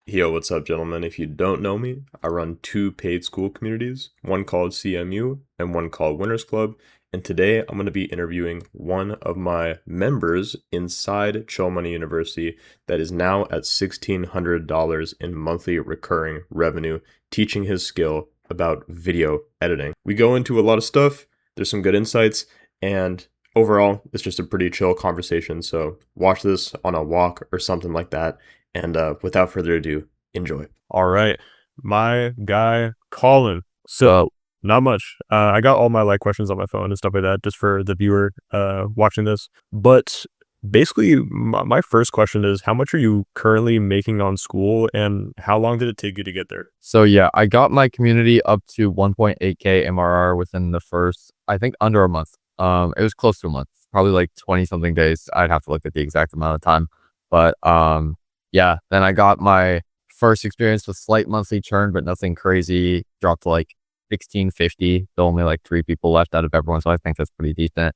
Yo, what's up, gentlemen? If you don't know me, I run two paid school communities, one called CMU and one called Winners Club. And today I'm going to be interviewing one of my members inside Chill Money University that is now at $1,600 in monthly recurring revenue, teaching his skill about video editing. We go into a lot of stuff, there's some good insights, and overall, it's just a pretty chill conversation. So watch this on a walk or something like that. And without further ado, enjoy. All right, my guy Colin. So not much. I got all my questions on my phone and stuff like that, just for the viewer watching this. But basically, my first question is, how much are you currently making on school, and how long did it take you to get there? So yeah, I got my community up to 1.8K MRR within the first, I think, under a month. It was close to a month, probably like 20 something days. I'd have to look at the exact amount of time, but yeah, then I got my first experience with slight monthly churn, but nothing crazy. Dropped to like 1650. There only like 3 people left out of everyone, so I think that's pretty decent.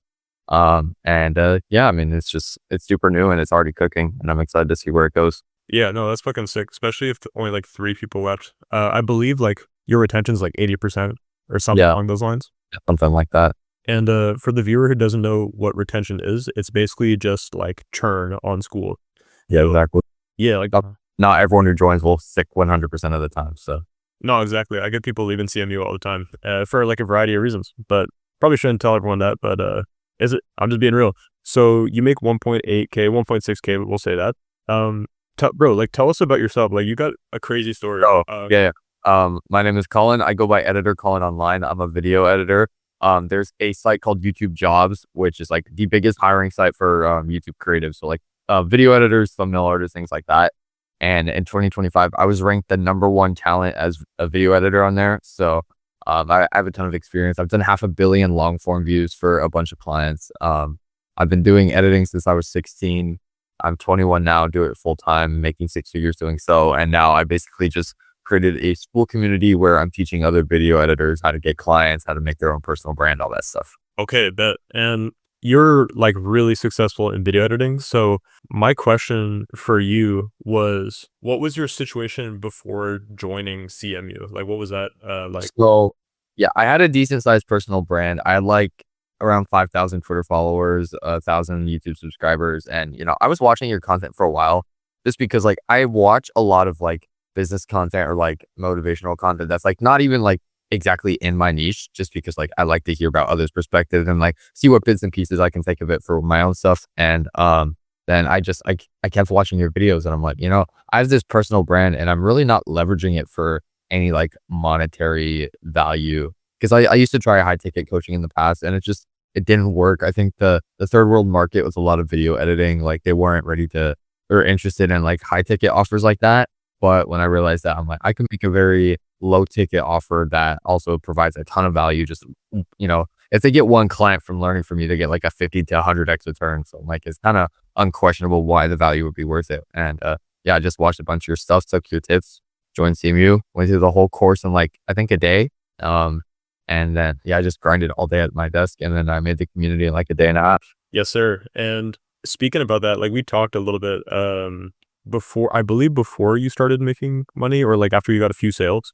Yeah, I mean, it's super new and it's already cooking, and I'm excited to see where it goes. Yeah, no, that's fucking sick, especially if only like 3 people left. I believe like your retention's like 80% or something Yeah, along those lines. something like that. And for the viewer who doesn't know what retention is, it's basically just like churn on school. Yeah, exactly. Yeah, like Not everyone who joins will stick 100% of the time. So no, exactly. I get people leaving CMU all the time for like a variety of reasons, but probably shouldn't tell everyone that. But is it? I'm just being real. So you make 1.8K, 1.6K, we'll say that. Bro, like tell us about yourself. Like you got a crazy story. yeah. My name is Colin. I go by editor Colin online. I'm a video editor. There's a site called YouTube Jobs, which is like the biggest hiring site for YouTube creatives. So like video editors, thumbnail artists, things like that. And in 2025, I was ranked the #1 talent as a video editor on there. So I have a ton of experience. I've done 500 million long form views for a bunch of clients. I've been doing editing since I was 16. I'm 21 now, do it full time, making 6 figures doing so. And now I basically just created a school community where I'm teaching other video editors how to get clients, how to make their own personal brand, all that stuff. Okay, bet. And you're like really successful in video editing. So my question for you was, what was your situation before joining CMU? Like, what was that like? So yeah, I had a decent sized personal brand. I had like around 5,000 Twitter followers, 1,000 YouTube subscribers. And, I was watching your content for a while just because like I watch a lot of like business content or like motivational content that's like not even like exactly in my niche, just because like I like to hear about others' perspectives and like see what bits and pieces I can take of it for my own stuff. And then I kept watching your videos and I'm like, I have this personal brand and I'm really not leveraging it for any like monetary value. Because I used to try high ticket coaching in the past and it didn't work. I think the third world market was a lot of video editing. Like they weren't ready to or interested in like high ticket offers like that. But when I realized that, I'm like, I can make a very low ticket offer that also provides a ton of value. Just, if they get one client from learning from you, they get like a 50 to 100x return. So like, it's kind of unquestionable why the value would be worth it. And yeah, I just watched a bunch of your stuff, took your tips, joined CMU, went through the whole course in like, I think a day. And then, yeah, I just grinded all day at my desk and then I made the community in like a day and a half. Yes, sir. And speaking about that, like we talked a little bit before you started making money, or like after you got a few sales.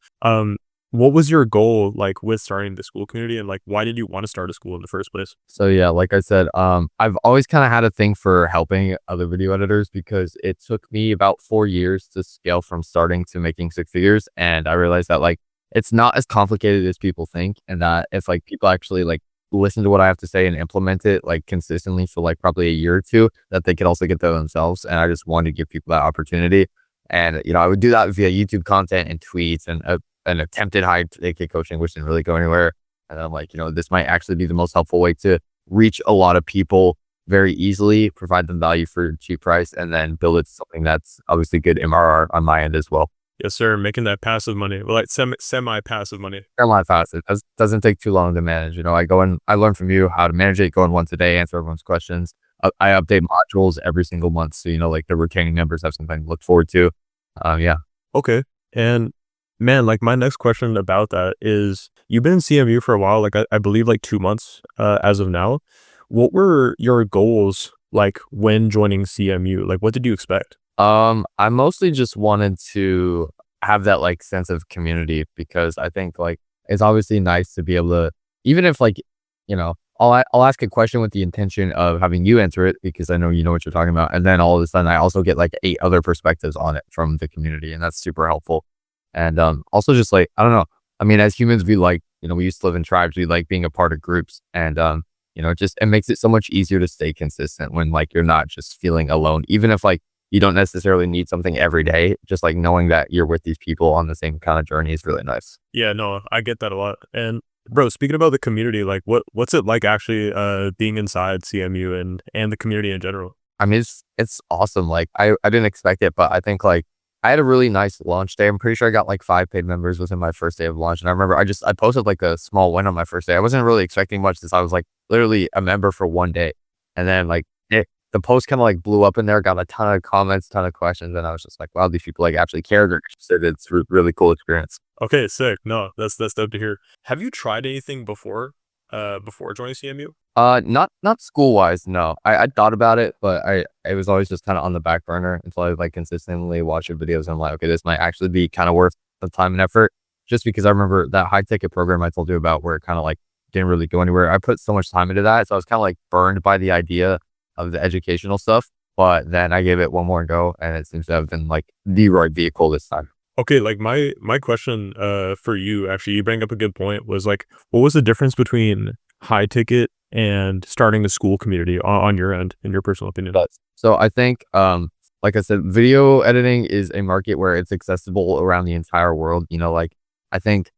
What was your goal like with starting the school community, and like why did you want to start a school in the first place? So yeah, like I said, I've always kind of had a thing for helping other video editors because it took me about 4 years to scale from starting to making 6 figures. And I realized that like it's not as complicated as people think, and that if like people actually like listen to what I have to say and implement it like consistently for like probably a year or two, that they could also get there themselves. And I just wanted to give people that opportunity. And I would do that via YouTube content and tweets and an attempted high ticket coaching, which didn't really go anywhere. And I'm like, this might actually be the most helpful way to reach a lot of people very easily, provide them value for a cheap price, and then build it to something that's obviously good MRR on my end as well. Yes, sir. Making that passive money, well, like semi-passive money. Airline fast. It doesn't take too long to manage. I go in, I learn from you how to manage it, go in once a day, answer everyone's questions. I update modules every single month. So, like the retaining members have something to look forward to. Yeah. Okay. And man, like my next question about that is, you've been in CMU for a while, like I believe like 2 months as of now. What were your goals like when joining CMU? Like what did you expect? I mostly just wanted to have that, like, sense of community because I think, like, it's obviously nice to be able to even if, like, I'll ask a question with the intention of having you answer it because I know you know what you're talking about, and then all of a sudden, I also get, like, 8 other perspectives on it from the community, and that's super helpful. And, also just, like, I don't know, I mean, as humans, we like we used to live in tribes, we like being a part of groups, and, it makes it so much easier to stay consistent when, like, you're not just feeling alone, even if, like, you don't necessarily need something every day. Just like knowing that you're with these people on the same kind of journey is really nice. Yeah, no, I get that a lot. And bro, speaking about the community, like what's it like actually being inside CMU and the community in general? I mean, it's awesome. Like I didn't expect it, but I think like I had a really nice launch day. I'm pretty sure I got like 5 paid members within my first day of launch. And I remember I posted like a small win on my first day. I wasn't really expecting much since I was like literally a member for one day. And then like the post kind of like blew up in there, got a ton of comments, ton of questions, and I was just like, wow, these people like actually cared or interested. It's a really cool experience. Okay, sick. No, that's dope to hear. Have you tried anything before joining CMU? Not school wise, no. I thought about it, but it was always just kind of on the back burner until I like consistently watched your videos and I'm like, okay, this might actually be kind of worth the time and effort. Just because I remember that high ticket program I told you about where it kind of like didn't really go anywhere. I put so much time into that, so I was kind of like burned by the idea of the educational stuff. But then I gave it one more go, and it seems to have been like the right vehicle this time. Okay, like my question for you, actually, you bring up a good point, was like what was the difference between high ticket and starting a school community on your end, in your personal opinion? But so I think, like I said, video editing is a market where it's accessible around the entire world. Like I think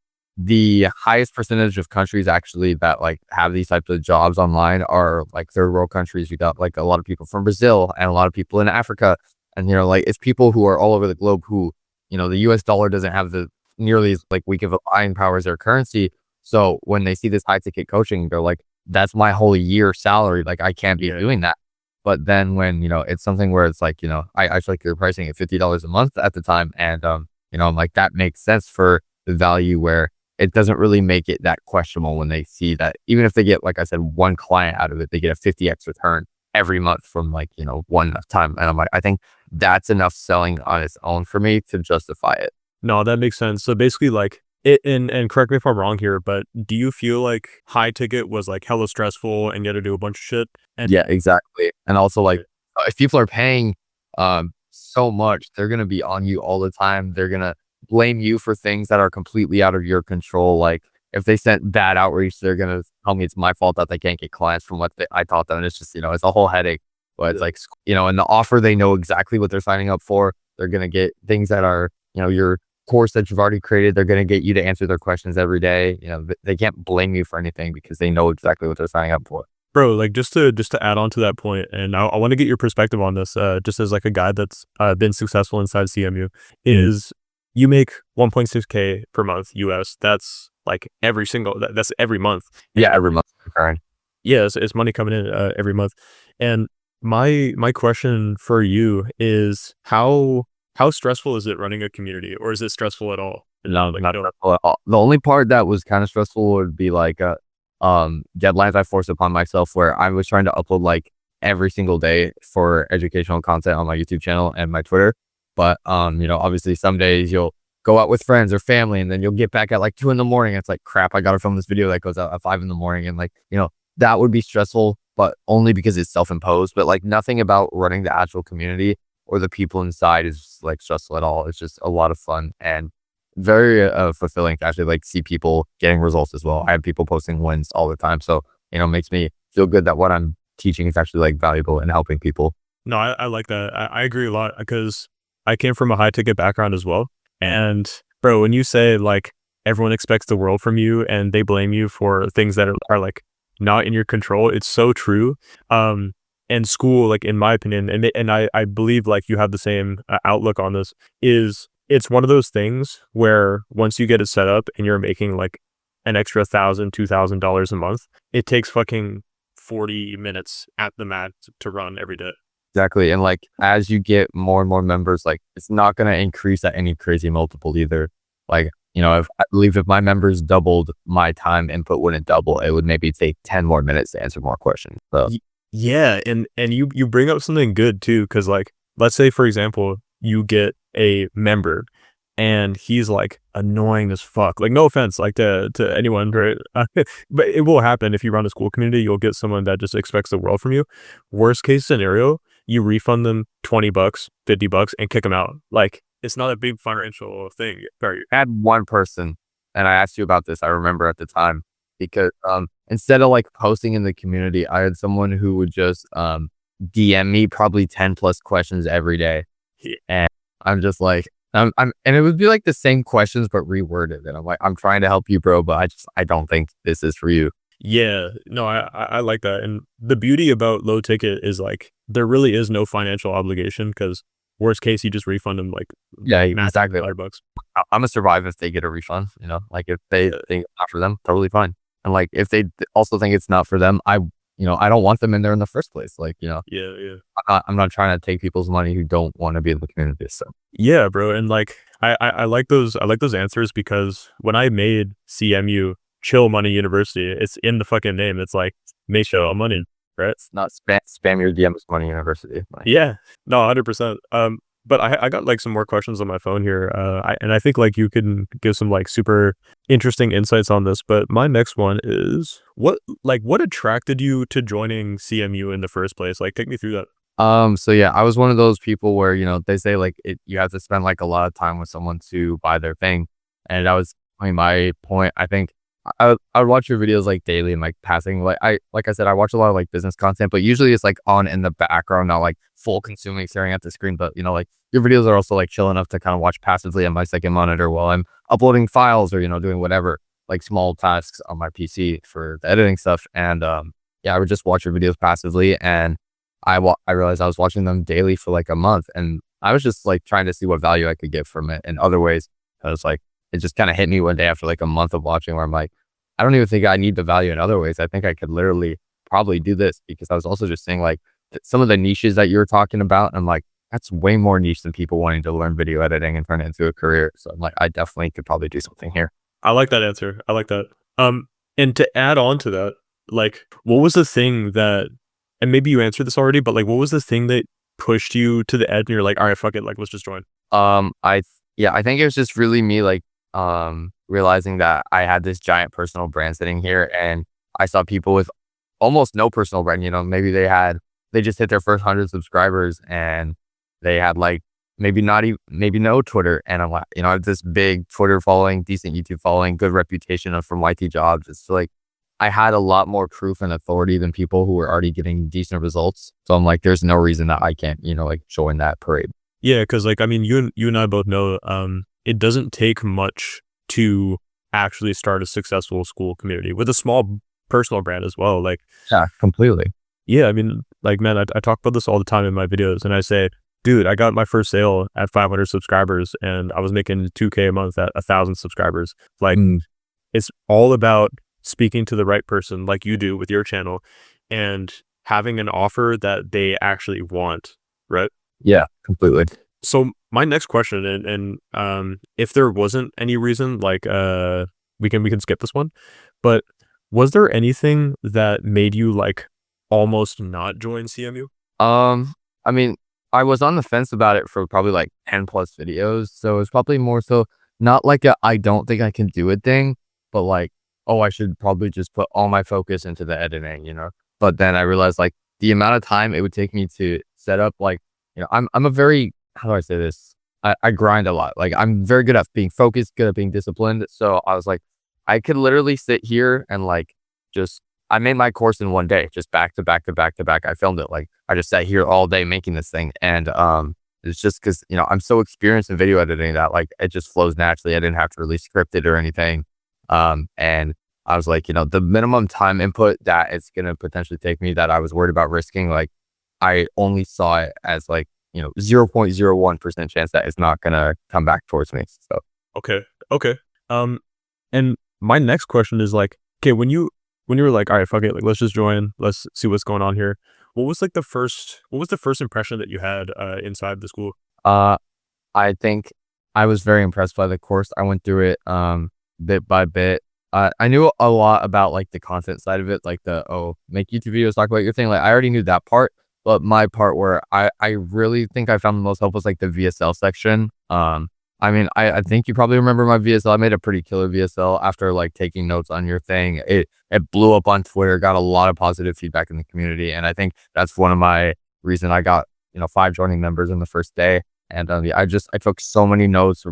the highest percentage of countries actually that like have these types of jobs online are like third world countries. We got like a lot of people from Brazil and a lot of people in Africa, and like it's people who are all over the globe who the US dollar doesn't have the nearly as like weak of a buying power as their currency. So when they see this high ticket coaching, they're like, that's my whole year salary. Like I can't be Yeah. doing that. But then when, it's something where it's like, I feel like you're pricing at $50 a month at the time. And, I'm like, that makes sense for the value where it doesn't really make it that questionable when they see that even if they get, like I said, one client out of it, they get a 50x return every month from like, one time. And I'm like, I think that's enough selling on its own for me to justify it. No, that makes sense. So basically, like it, and correct me if I'm wrong here, but do you feel like high ticket was like hella stressful and you had to do a bunch of shit? And Yeah, exactly. And also like if people are paying so much, they're gonna be on you all the time. They're gonna blame you for things that are completely out of your control. Like if they sent bad outreach, they're gonna tell me it's my fault that they can't get clients from what I taught them. And it's just, it's a whole headache. But it's like, in the offer, they know exactly what they're signing up for. They're gonna get things that are, your course that you've already created. They're gonna get you to answer their questions every day. They can't blame you for anything because they know exactly what they're signing up for. bro, like just to add on to that point, and I want to get your perspective on this, just as like a guy that's been successful inside CMU, is you make 1.6K per month US. That's like that's every month. Yeah, every month. Current. Yeah, it's money coming in every month. And my question for you is how stressful is it running a community, or is it stressful at all? No, Like you not don't. stressful at all. The only part that was kind of stressful would be like deadlines I forced upon myself where I was trying to upload like every single day for educational content on my YouTube channel and my Twitter. But obviously some days you'll go out with friends or family and then you'll get back at like 2 in the morning. It's like crap, I gotta film this video that goes out at 5 in the morning. And like, that would be stressful, but only because it's self-imposed. But like nothing about running the actual community or the people inside is like stressful at all. It's just a lot of fun and very fulfilling to actually like see people getting results as well. I have people posting wins all the time. So, it makes me feel good that what I'm teaching is actually like valuable and helping people. No, I like that. I agree a lot because I came from a high ticket background as well. And bro, when you say like everyone expects the world from you and they blame you for things that are like not in your control, it's so true. And school, like in my opinion, and I believe like you have the same outlook on this, is it's one of those things where once you get it set up and you're making like an extra $1,000, $2,000 a month, it takes fucking 40 minutes at the mat to run every day. Exactly. And like as you get more and more members, like it's not gonna increase at any crazy multiple either. Like, if I believe if my members doubled, my time input wouldn't double. It would maybe take 10 more minutes to answer more questions. So Yeah, and you bring up something good too, because like let's say for example, you get a member and he's like annoying as fuck. Like no offense, like to anyone, right? But it will happen if you run a school community. You'll get someone that just expects the world from you. Worst case scenario, you refund them $20, $50, and kick them out. Like it's not a big financial thing. Sorry. I had one person, and I asked you about this, I remember at the time, because, instead of, like, posting in the community, I had someone who would just, DM me probably 10 plus questions every day, Yeah. and I'm just like, and it would be, like, the same questions, but reworded, and I'm like, "I'm trying to help you, bro, but I don't think this is for you." Yeah, no, I like that, and the beauty about low ticket is, like, there really is no financial obligation because worst case, you just refund them, like, Yeah, max exactly, like, $5. Imma survive if they get a refund, you know? Like, if they Yeah, think it's not for them, totally fine, and, like, if they also think it's not for them, I don't want them in there in the first place, like, yeah, yeah. I'm not trying to take people's money who don't wanna be in the community, so. Yeah, bro, and, like, I like those answers because when I made CMU, Chill Money University, it's in the fucking name, it's like, "Make sure money," right? It's not spam your DMs money university, like. Yeah. No, 100%. But I got, like, some more questions on my phone here, I think, like, you can give some, like, super interesting insights on this, but my next one is, what attracted you to joining CMU in the first place? Like, take me through that. So yeah, I was one of those people where, they say like you have to spend like a lot of time with someone to buy their thing. And that was my point. I think I would watch your videos like daily and like passing. Like I said, I watch a lot of like business content, but usually it's like on in the background, not like full consuming staring at the screen. But like your videos are also like chill enough to kind of watch passively on my second monitor while I'm uploading files or, doing whatever, like small tasks on my PC for the editing stuff. And yeah, I would just watch your videos passively, and I realized I was watching them daily for like a month, and I was just like trying to see what value I could get from it in other ways. I was like, it just kind of hit me one day after like a month of watching where I'm like, I don't even think I need the value in other ways. I think I could literally probably do this, because I was also just saying like some of the niches that you were talking about. I'm like, that's way more niche than people wanting to learn video editing and turn it into a career. So I'm like, I definitely could probably do something here. I like that answer. I like that. And to add on to that, like, what was the thing that, and maybe you answered this already, but like, what was the thing that pushed you to the edge and you're like, all right, fuck it, like, let's just join? I Yeah, I think it was just really me like realizing that I had this giant personal brand sitting here, and I saw people with almost no personal brand. Maybe they just hit their first 100 subscribers, and they had like maybe no Twitter, and I'm like, I have this big Twitter following, decent YouTube following, good reputation from YT Jobs. It's like I had a lot more proof and authority than people who were already getting decent results. So I'm like, there's no reason that I can't, like join that parade. Yeah, because like, I mean, you and I both know, it doesn't take much to actually start a successful school community with a small personal brand as well. Like, Yeah, completely. yeah, I mean, like, man, I talk about this all the time in my videos, and I say, dude, I got my first sale at 500 subscribers, and I was making 2K a month at 1,000 subscribers. Like, Mm, it's all about speaking to the right person, like you do with your channel, and having an offer that they actually want, right? yeah, completely. So my next question, and if there wasn't any reason, like, we can skip this one, but was there anything that made you like almost not join CMU? I mean, I was on the fence about it for probably like 10 plus videos. So it's probably more so not like I don't think I can do it thing, but like, oh, I should probably just put all my focus into the editing. But then I realized like the amount of time it would take me to set up, like, I'm a very, how do I say this? I grind a lot. Like I'm very good at being focused, good at being disciplined. So I was like, I could literally sit here and like just I made my course in one day, just back to back to back to back. I filmed it. Like I just sat here all day making this thing. And it's just because, I'm so experienced in video editing that like it just flows naturally. I didn't have to really script it or anything. And I was like, the minimum time input that it's gonna potentially take me that I was worried about risking, like I only saw it as like, 0.01% chance that it's not gonna come back towards me. So Okay, okay. And my next question is like, okay, when you were like, all right, fuck it, like let's just join, let's see what's going on here. What was the first impression that you had inside the school? uh I think I was very impressed by the course. I went through it bit by bit. I knew a lot about like the content side of it, like make YouTube videos, talk about your thing. Like I already knew that part, But my part where I really think I found the most helpful was like the VSL section. I mean, I think you probably remember my VSL. I made a pretty killer VSL after like taking notes on your thing. It blew up on Twitter, got a lot of positive feedback in the community, and I think that's one of my reason I got 5 joining members in the first day. And yeah, I took so many notes,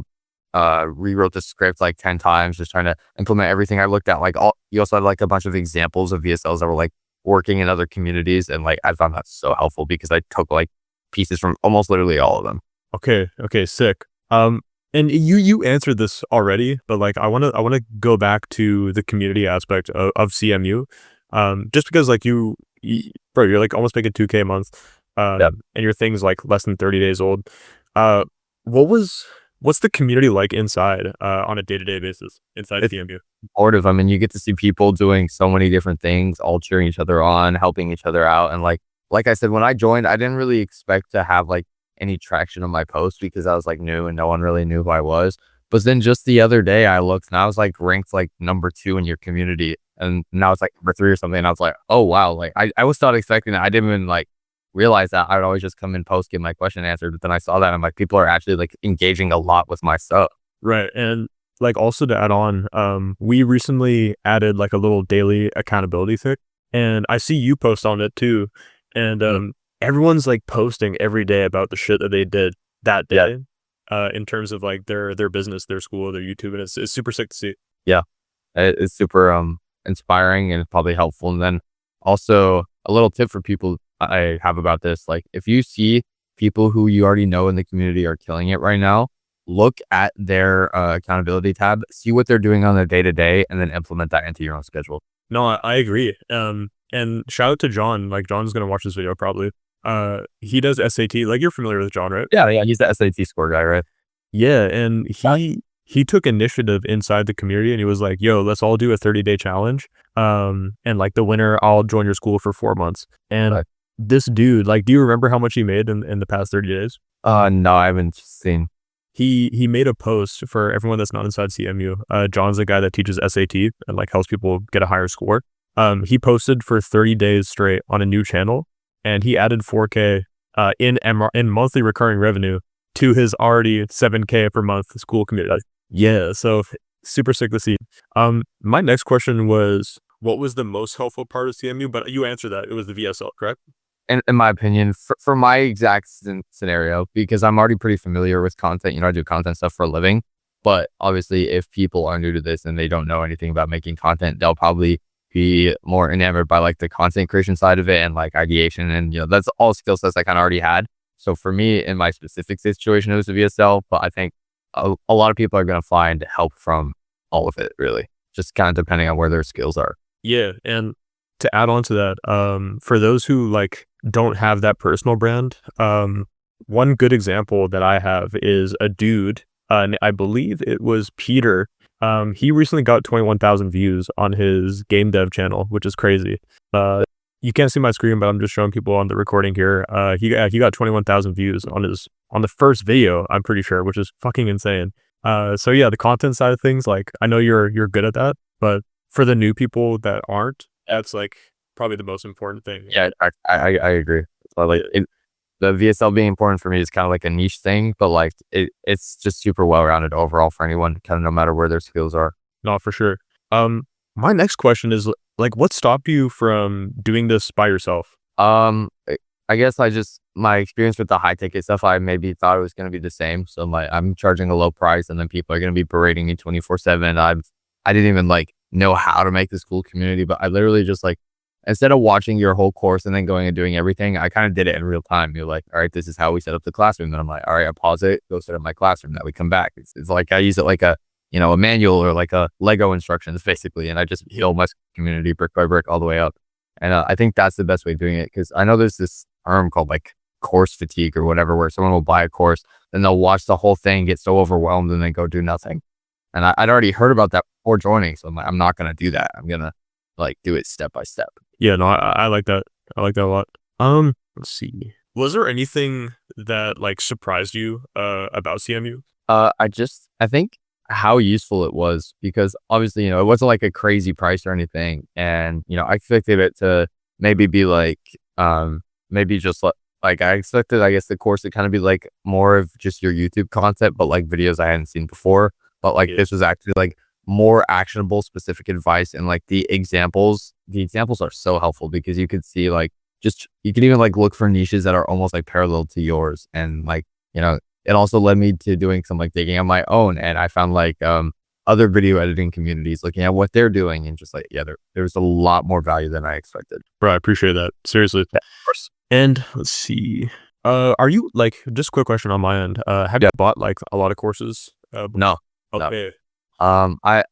rewrote the script like 10 times, just trying to implement everything I looked at. Like you also had like a bunch of examples of VSLs that were like working in other communities, and like I found that so helpful because I took like pieces from almost literally all of them. Okay, sick. And you answered this already, but like I wanna go back to the community aspect of CMU. Just because like bro, you're like almost making 2K a month, Yeah. and your thing's like less than 30 days old. Uh, what was what's the community like inside on a day-to-day basis inside It's CMU? supportive. I mean, you get to see people doing so many different things, all cheering each other on, helping each other out. And like I said, when I joined, I didn't really expect to have like any traction on my post because I was like new and no one really knew who I was. But then just the other day I looked and I was like ranked like number 2 in your community. And now it's like number 3 or something. And I was like, oh wow. Like I was not expecting that. I didn't even like realize that. I would always just come in post, get my question answered. But then I saw that and I'm like, people are actually like engaging a lot with my stuff. Right. And like also to add on, we recently added like a little daily accountability thing, and I see you post on it too. And everyone's like posting every day about the shit that they did that Yeah. day, in terms of like their business, their school, their YouTube, and it's super sick to see. Yeah. It's super inspiring and probably helpful. And then also a little tip for people I have about this, like if you see people who you already know in the community are killing it right now, look at their accountability tab, see what they're doing on their day to day, and then implement that into your own schedule. No, I agree. And shout out to John. Like John's gonna watch this video probably. He does SAT. Like you're familiar with John, right? Yeah, yeah, he's the SAT score guy, right? Yeah, and he took initiative inside the community and he was like, "Yo, let's all do a 30-day challenge. And like the winner, I'll join your school for 4 months." And Right. this dude, like, do you remember how much he made in the past 30 days? No, I haven't seen. He made a post for everyone that's not inside CMU. John's the guy that teaches SAT and like helps people get a higher score. He posted for 30 days straight on a new channel, and he added 4K in monthly recurring revenue to his already 7K per month school community. Yeah, so super sick to see. My next question was, what was the most helpful part of CMU? But you answered that. It was the VSL, correct? In my opinion, for my exact scenario, because I'm already pretty familiar with content, I do content stuff for a living. But obviously, if people are new to this and they don't know anything about making content, they'll probably be more enamored by like the content creation side of it and like ideation. And, that's all skill sets I kind of already had. So for me, in my specific situation, it was the VSL. But I think a lot of people are going to find help from all of it, really, just kind of depending on where their skills are. Yeah, and to add on to that, for those who like don't have that personal brand, one good example that I have is a dude, and I believe it was Peter. He recently got 21,000 views on his game dev channel, which is crazy. You can't see my screen, but I'm just showing people on the recording here. He got 21,000 views on the first video, I'm pretty sure, which is fucking insane. So yeah, the content side of things, like I know you're good at that, but for the new people that aren't, that's like probably the most important thing. Yeah, I agree. But like the VSL being important for me is kind of like a niche thing, but like it's just super well rounded overall for anyone, kind of no matter where their skills are. No, for sure. My next question is like, what stopped you from doing this by yourself? I guess my experience with the high ticket stuff, I maybe thought it was going to be the same. So I'm charging a low price, and then people are going to be berating me 24/7. I didn't even like know how to make this cool community, but I literally just like, instead of watching your whole course and then going and doing everything, I kind of did it in real time. You're like, all right, this is how we set up the classroom. Then I'm like, all right, I pause it, go set up my classroom. Then we come back. It's like I use it like a manual or like a Lego instructions basically. And I just build my community brick by brick all the way up. And I think that's the best way of doing it. Cause I know there's this term called like course fatigue or whatever, where someone will buy a course, then they'll watch the whole thing, get so overwhelmed, and then go do nothing. And I'd already heard about that before joining. So I'm like, I'm not going to do that. I'm going to like do it step by step. Yeah, no, I like that. I like that a lot. Let's see. Was there anything that like surprised you about CMU? I think how useful it was, because obviously, it wasn't like a crazy price or anything. And, I expected it to maybe be like, maybe just like I expected, I guess the course to kind of be like more of just your YouTube content, but like videos I hadn't seen before. But like Yeah. this was actually like more actionable, specific advice, and like the examples. The examples are so helpful because you could see like just you can even like look for niches that are almost like parallel to yours, and like it also led me to doing some like digging on my own, and I found like other video editing communities looking at what they're doing, and just like there's a lot more value than I expected. Bro, I appreciate that. Seriously. Yeah, of course. And let's see. Are you like just a quick question on my end? Have you Yeah. bought like a lot of courses? No, no. Okay. I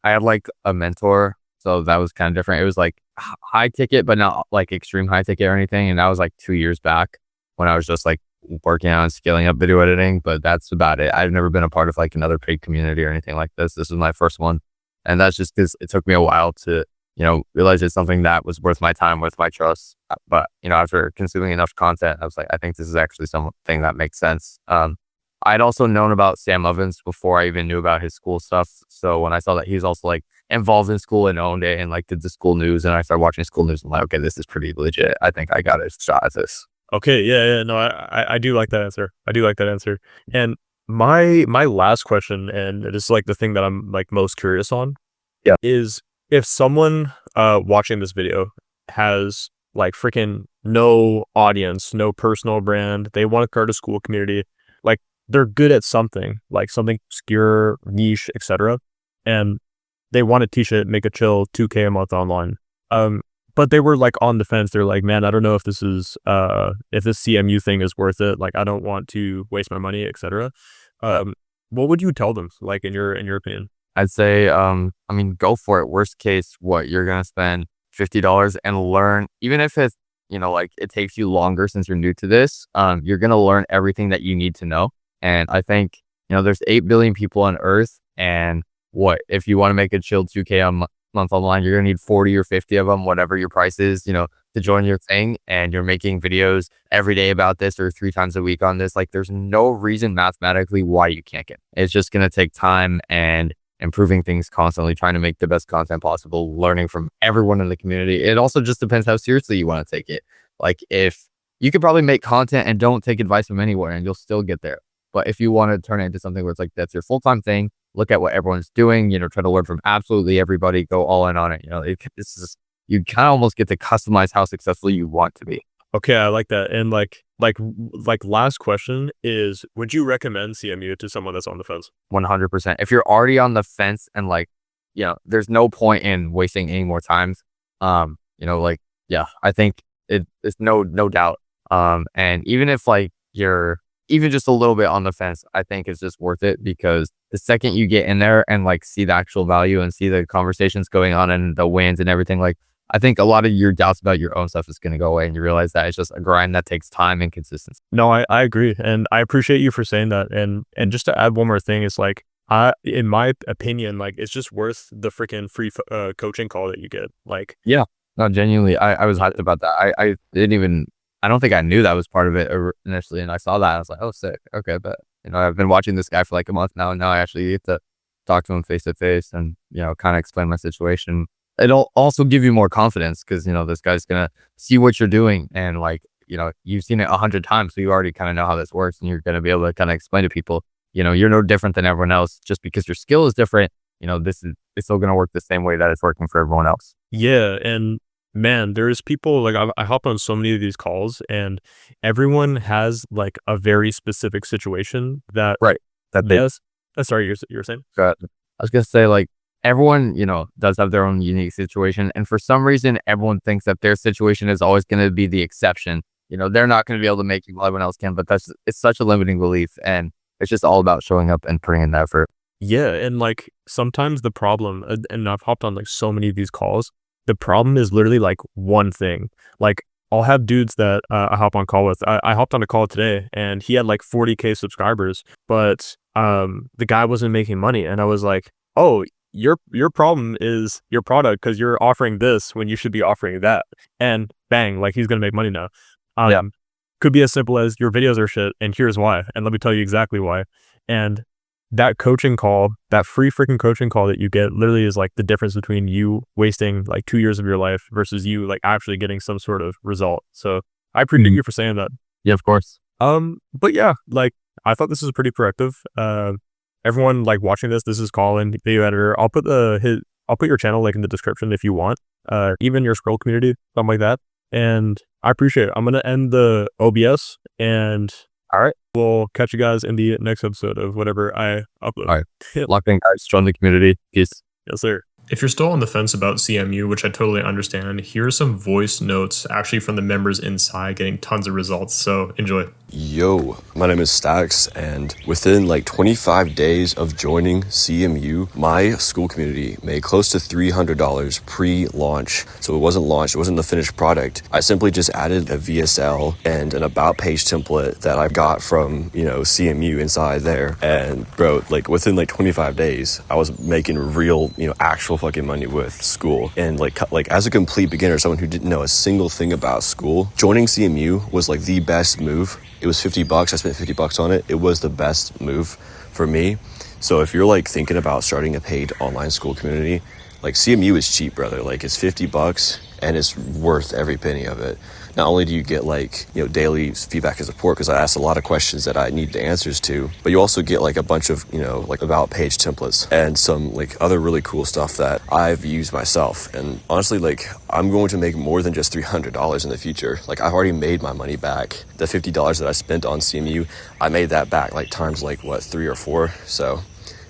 had like a mentor, so that was kind of different. It was like high ticket, but not like extreme high ticket or anything. And that was like 2 years back when I was just like working on scaling up video editing. But that's about it. I've never been a part of like another paid community or anything like this. This was my first one, and that's just because it took me a while to realize it's something that was worth my time, worth my trust. But after consuming enough content, I was like, I think this is actually something that makes sense. I'd also known about Sam Ovens before I even knew about his school stuff. So when I saw that he's also like involved in school and owned it and like did the school news, and I started watching school news, I'm like, okay, this is pretty legit. I think I got a shot at this. Okay, yeah. No, I do like that answer. I do like that answer. And my last question, and it is like the thing that I'm like most curious on, Yeah. is if someone watching this video has like freaking no audience, no personal brand, they want to start a school community, like they're good at something, like something obscure, niche, etc. And they want to teach it, make a chill 2K a month online. But they were like on the fence. They're like, man, I don't know if this is if this CMU thing is worth it. Like, I don't want to waste my money, etc. What would you tell them, like in your opinion? I'd say, I mean, go for it. Worst case, what you're gonna spend $50 and learn, even if it's like it takes you longer since you're new to this. You're gonna learn everything that you need to know. And I think there's 8 billion people on Earth, and what if you want to make a chill 2K a month online, you're gonna need 40 or 50 of them, whatever your price is, to join your thing, and you're making videos every day about this or 3 times a week on this. Like, there's no reason mathematically why you can't get it. It's just gonna take time and improving things constantly, trying to make the best content possible, learning from everyone in the community. It also just depends how seriously you want to take it. Like, if you could probably make content and don't take advice from anywhere and you'll still get there. But if you want to turn it into something where it's like that's your full-time thing, look at what everyone's doing, try to learn from absolutely everybody, go all in on it. This is you kind of almost get to customize how successful you want to be. Okay, I like that. And like last question is, would you recommend CMU to someone that's on the fence? 100%. If you're already on the fence and like, there's no point in wasting any more times. Like, yeah, I think it's no doubt. And even if like you're even just a little bit on the fence, I think it's just worth it, because the second you get in there and like see the actual value and see the conversations going on and the wins and everything, like I think a lot of your doubts about your own stuff is going to go away, and you realize that it's just a grind that takes time and consistency. No, I agree, and I appreciate you for saying that. And just to add one more thing, it's like in my opinion, like it's just worth the freaking free coaching call that you get. Like, Yeah, no, genuinely, I was hyped about that. I didn't even, I don't think I knew that was part of it initially, and I saw that and I was like, oh, sick. Okay, but I've been watching this guy for like a month now, and now I actually get to talk to him face to face and kind of explain my situation. It'll also give you more confidence because this guy's gonna see what you're doing, and like you've seen it 100 times, so you already kind of know how this works, and you're gonna be able to kind of explain to people. You're no different than everyone else. Just because your skill is different, this is it's still gonna work the same way that it's working for everyone else. yeah, and man, there's people like I hop on so many of these calls, and everyone has like a very specific situation that. Right. That they Yes. Sorry, you're saying. got. I was gonna say, like, everyone, does have their own unique situation, and for some reason, everyone thinks that their situation is always gonna be the exception. They're not gonna be able to make it while everyone else can, but it's such a limiting belief, and it's just all about showing up and putting in the effort. Yeah, and like sometimes the problem, and I've hopped on like so many of these calls, the problem is literally like one thing. Like, I'll have dudes that I hop on call with. I hopped on a call today, and he had like 40K subscribers, but the guy wasn't making money, and I was like, oh, your problem is your product, because you're offering this when you should be offering that. And bang, like he's gonna make money now. Yeah. Could be as simple as your videos are shit, and here's why, and let me tell you exactly why. And that coaching call, that free freaking coaching call that you get literally is like the difference between you wasting like 2 years of your life versus you like actually getting some sort of result. So I appreciate Mhm. you for saying that. Yeah, of course. But yeah, like I thought this was pretty productive. Everyone like watching this is Colin, video editor. I'll put your channel like in the description if you want. Even your scroll community, something like that. And I appreciate it. I'm gonna end the OBS and All right. we'll catch you guys in the next episode of whatever I upload. All right. Locked in, guys. Join the community. Peace. Yes, sir. If you're still on the fence about CMU, which I totally understand, here are some voice notes actually from the members inside getting tons of results. So enjoy. Yo, my name is Stax, and within like 25 days of joining CMU, my school community made close to $300 pre-launch. So it wasn't launched, it wasn't the finished product. I simply just added a VSL and an about page template that I got from, CMU inside there. And bro, like within like 25 days, I was making real, actual fucking money with school. And like as a complete beginner, someone who didn't know a single thing about school, joining CMU was like the best move. It was $50. I spent $50 on it. It was the best move for me. So if you're like thinking about starting a paid online school community, like CMU is cheap, brother. Like it's $50 and it's worth every penny of it. Not only do you get like, daily feedback and support, because I asked a lot of questions that I need the answers to, but you also get like a bunch of, like about page templates and some like other really cool stuff that I've used myself. And honestly, like I'm going to make more than just $300 in the future. Like I've already made my money back. The $50 that I spent on CMU, I made that back like times like what, 3 or 4. So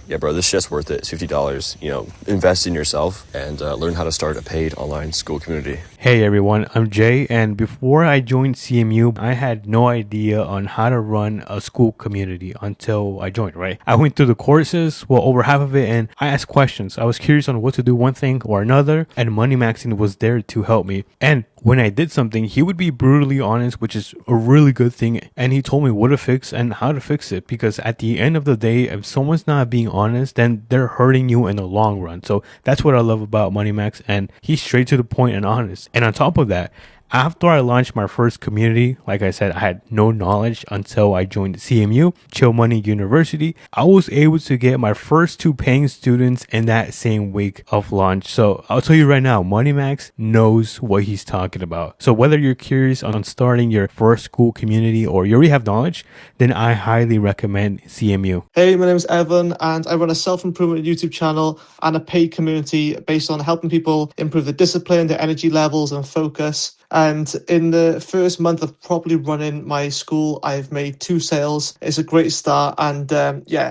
yeah, bro, this shit's worth it. It's $50. Invest in yourself and learn how to start a paid online school community. Hey everyone, I'm Jay, and before I joined CMU, I had no idea on how to run a school community until I joined, right? I went through the courses, well, over half of it, and I asked questions. I was curious on what to do one thing or another, and Money Maxine was there to help me. And when I did something, he would be brutally honest, which is a really good thing. And he told me what to fix and how to fix it. Because at the end of the day, if someone's not being honest, then they're hurting you in the long run. So that's what I love about Money Max. And he's straight to the point and honest. And on top of that, after I launched my first community, like I said, I had no knowledge until I joined CMU, Chill Money University. I was able to get my first 2 paying students in that same week of launch. So I'll tell you right now, MoneyMax knows what he's talking about. So whether you're curious on starting your first school community or you already have knowledge, then I highly recommend CMU. Hey, my name is Evan, and I run a self-improvement YouTube channel and a paid community based on helping people improve their discipline, their energy levels, and focus. And in the first month of properly running my school, I've made 2 sales. It's a great start. And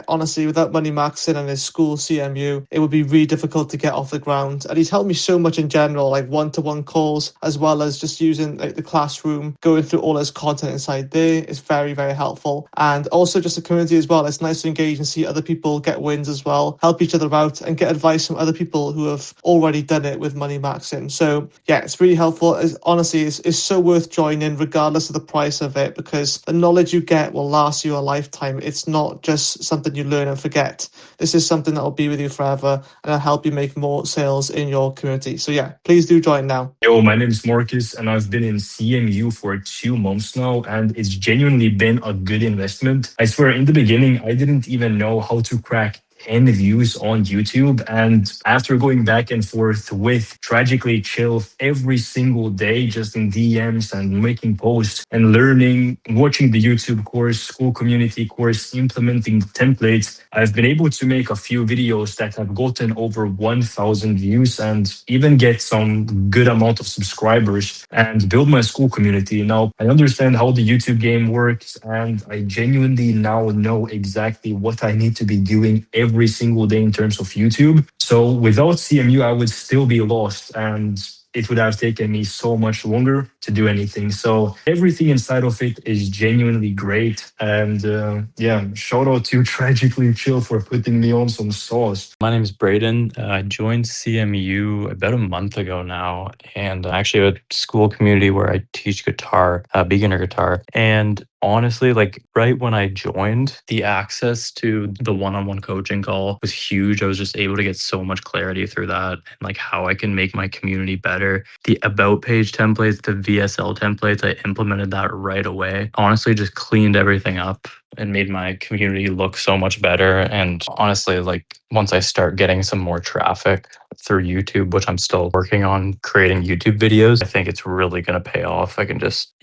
honestly, without Money Maxing and his school CMU, it would be really difficult to get off the ground. And he's helped me so much in general, like one-to-one calls, as well as just using like the classroom, going through all his content inside there. It's very, very helpful. And also just a community as well. It's nice to engage and see other people get wins as well, help each other out and get advice from other people who have already done it with Money Maxing. So yeah, it's really helpful. Honestly, it's so worth joining regardless of the price of it, because the knowledge you get will last you a lifetime. It's not just something you learn and forget. This is something that will be with you forever and it'll help you make more sales in your community. So yeah, please do join now. Yo, my name is Marcus, and I've been in CMU for 2 months now, and it's genuinely been a good investment. I swear, in the beginning, I didn't even know how to crack 10 views on YouTube. And after going back and forth with Tragically Chill every single day, just in DMs and making posts and learning, watching the YouTube course, school community course, implementing the templates, I've been able to make a few videos that have gotten over 1,000 views and even get some good amount of subscribers and build my school community. Now, I understand how the YouTube game works, and I genuinely now know exactly what I need to be doing every single day in terms of YouTube. So without CMU, I would still be lost, and it would have taken me so much longer to do anything. So everything inside of it is genuinely great. And shout out to Tragically Chill for putting me on some sauce. My name is Braden. I joined CMU about a month ago now, and I actually have a school community where I teach guitar, beginner guitar. And honestly, like right when I joined, the access to the one-on-one coaching call was huge. I was just able to get so much clarity through that and like how I can make my community better better. The about page templates, the VSL templates, I implemented that right away. Honestly, just cleaned everything up and made my community look so much better. And honestly, like once I start getting some more traffic through YouTube, which I'm still working on creating YouTube videos, I think it's really going to pay off. I can just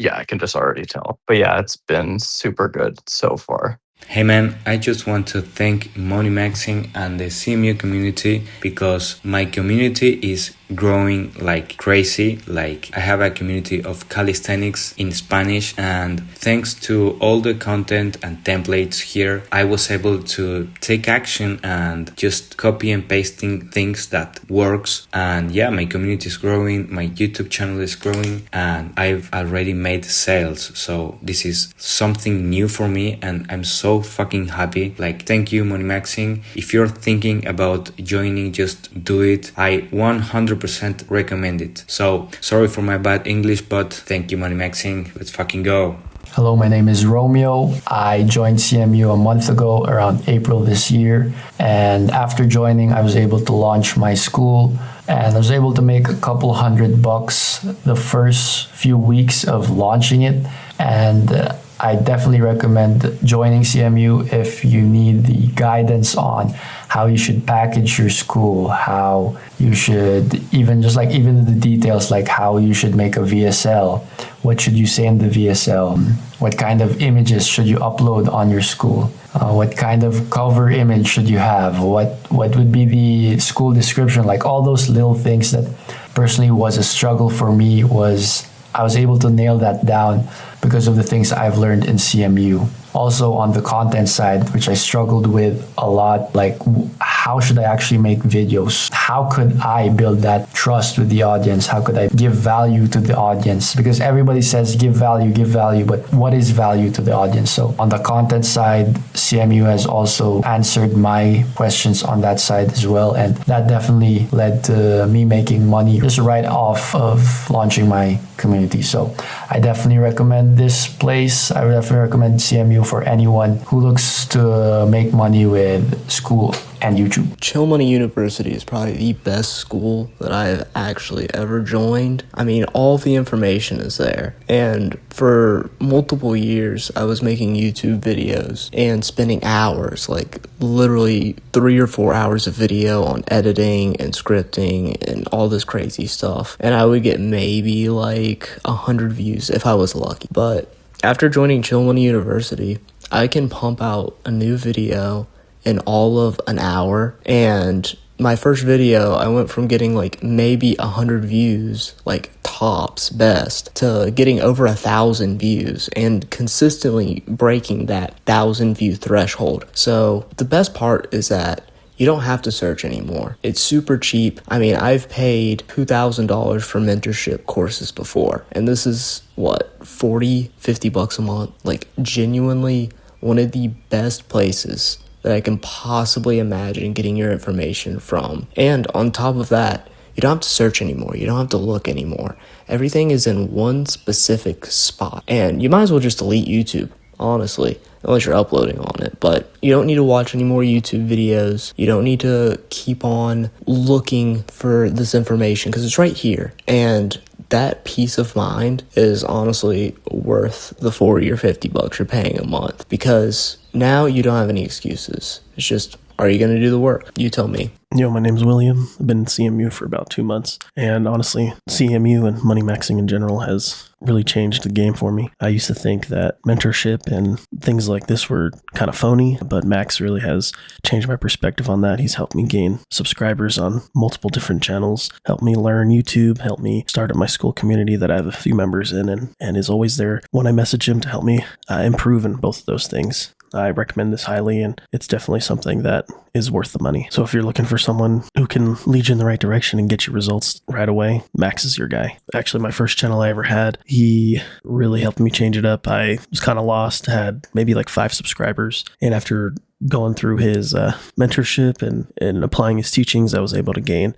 already tell. But yeah, it's been super good so far. Hey man, I just want to thank Money Maxing and the CMU community because my community is growing like crazy. Like I have a community of calisthenics in Spanish, and thanks to all the content and templates here, I was able to take action and just copy and pasting things that works. And yeah, my community is growing, my YouTube channel is growing, and I've already made sales. So this is something new for me and I'm so fucking happy. Like, thank you, Money Maxing. If you're thinking about joining, just do it. I 100% recommend it. So sorry for my bad English, but thank you, Money Maxing. Let's fucking go. Hello, my name is Romeo. I joined CMU a month ago, around April this year. And after joining, I was able to launch my school. And I was able to make a couple $100 the first few weeks of launching it. And I definitely recommend joining CMU if you need the guidance on how you should package your school, how you should even the details like how you should make a VSL, what should you say in the VSL, what kind of images should you upload on your school, what kind of cover image should you have, what would be the school description, like all those little things that personally was a struggle for me. I was able to nail that down because of the things I've learned in CMU. Also on the content side, which I struggled with a lot, like how should I actually make videos? How could I build that trust with the audience? How could I give value to the audience? Because everybody says give value, but what is value to the audience? So on the content side, CMU has also answered my questions on that side as well. And that definitely led to me making money just right off of launching my community. So I definitely recommend this place. I would definitely recommend CMU for anyone who looks to make money with school and YouTube. Chill Money University is probably the best school that I've actually ever joined. I mean, all of the information is there. And for multiple years, I was making YouTube videos and spending hours, like literally 3 or 4 hours of video on editing and scripting and all this crazy stuff. And I would get maybe like 100 views if I was lucky. But after joining Chill Money University, I can pump out a new video in all of an hour. And my first video, I went from getting like maybe 100 views, like tops best, to getting over 1,000 views and consistently breaking that 1,000 view threshold. So the best part is that you don't have to search anymore. It's super cheap. I mean, I've paid $2,000 for mentorship courses before, and this is what, $40-50 a month? Like, genuinely one of the best places that I can possibly imagine getting your information from. And on top of that, you don't have to search anymore. You don't have to look anymore. Everything is in one specific spot. And you might as well just delete YouTube, honestly, unless you're uploading on it. But you don't need to watch any more YouTube videos. You don't need to keep on looking for this information because it's right here. And that peace of mind is honestly worth the $40 or $50 you're paying a month, because now you don't have any excuses. It's just, are you going to do the work? You tell me. Yo, my name's William. I've been in CMU for about 2 months. And honestly, CMU and money maxing in general has really changed the game for me. I used to think that mentorship and things like this were kind of phony, but Max really has changed my perspective on that. He's helped me gain subscribers on multiple different channels, helped me learn YouTube, helped me start up my school community that I have a few members in, and is always there when I message him to help me improve in both of those things. I recommend this highly, and it's definitely something that is worth the money. So if you're looking for someone who can lead you in the right direction and get you results right away, Max is your guy. Actually, my first channel I ever had, he really helped me change it up. I was kind of lost, had maybe like 5 subscribers, and after going through his mentorship and applying his teachings, I was able to gain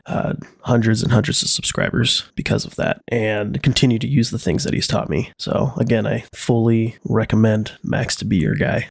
hundreds and hundreds of subscribers because of that, and continue to use the things that he's taught me. So again, I fully recommend Max to be your guy.